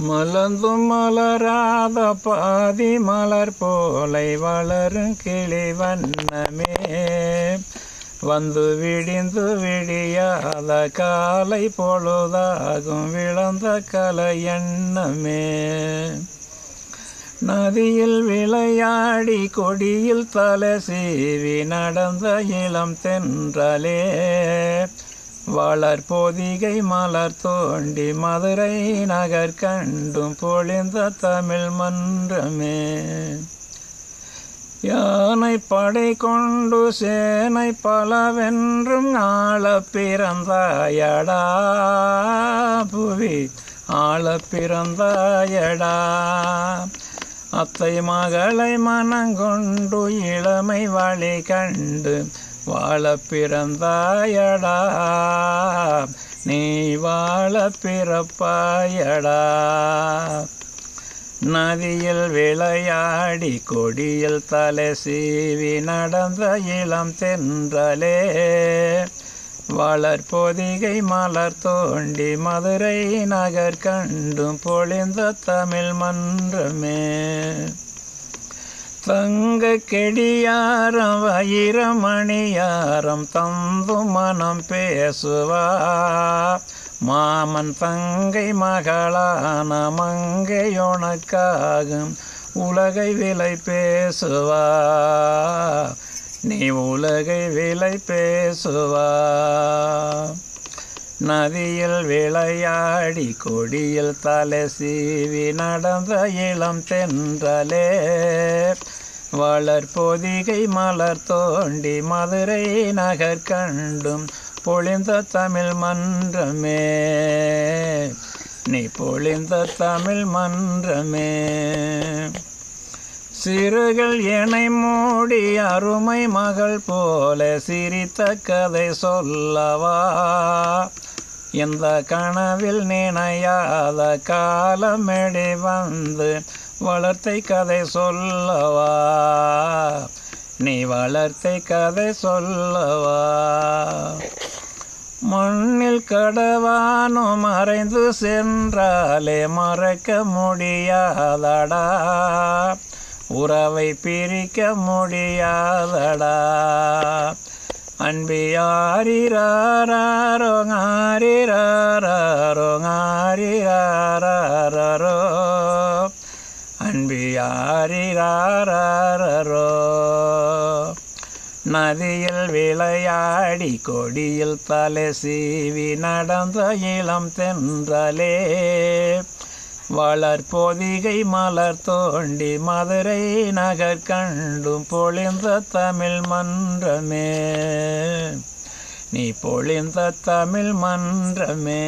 மலர்ந்தும் மலராத பாதி மலர் போலை வளரும் கிளி வண்ணமே, வந்து விடிந்து விடியாத காலை பொழுதாகும் விளந்த கலை எண்ணமே. நதியில் விளையாடி கொடியில் தலை சீவி நடந்த இளம் தென்றலே, வளர்பொதிகை மலர் தோண்டி மதுரை நகர் கண்டும் பொழிந்த தமிழ் மன்றமே. யானை படை கொண்டு சேனை பலவென்றும் ஆள பிறந்தாயடா, புவி ஆள பிறந்தாயடா. அத்தை மகளை மனங்கொண்டு இளமை வழி கண்டு வாழ பிறந்தாயடா, நீ வாழ பிறப்பாயடா. நதியில் விளையாடி கொடியில் தலை சீவி நடந்த இளம் தென்றலே, வளர்பொதிகை மலர் தோண்டி மதுரை நகர் கண்டும் பொழிந்த தமிழ் மன்றமே. தங்க கெடியாரம் வைரமணியாரம் தந்து மனம் பேசுவா, மாமன் தங்கை மகளான மங்கையொனக்காகும் உலகை விலை பேசுவா, நீ உலகை விலை பேசுவா. நதியில் விளையாடி கொடியில் தலை சீவி நடந்த இளம் தென்றலே, வளர்பொதிகை மலர் தோண்டி மதுரை நகர் கண்டும் பொழிந்த தமிழ் மன்றமே, நீ பொழிந்த தமிழ் மன்றமே. சிறுகள் எனை மூடி அருமை மகள் போல சிரித்த கதை சொல்லவா, இந்த கனவில் நினையாத காலமெடி வந்து வளர்த்தை கதை சொல்லவா, நீ வளர்த்தை கதை சொல்லவா. மண்ணில் கடவானோ மறைந்து சென்றாலே மறக்க முடியாதடா, உறவை பிரிக்க முடியாதடா. அன்பியாரிராரோ ஞாரிராரோ ஞாரிராரோ, அன்பியாரிராரோ. நதியில் விளையாடி கொடியில் தலை சீவி நடந்த இளம் தென்றலே, வளர்பொதிகை மலர் தோண்டி மதுரை நகர் கண்டும் பொழிந்த தமிழ் மன்றமே, நீ பொழிந்த தமிழ் மன்றமே.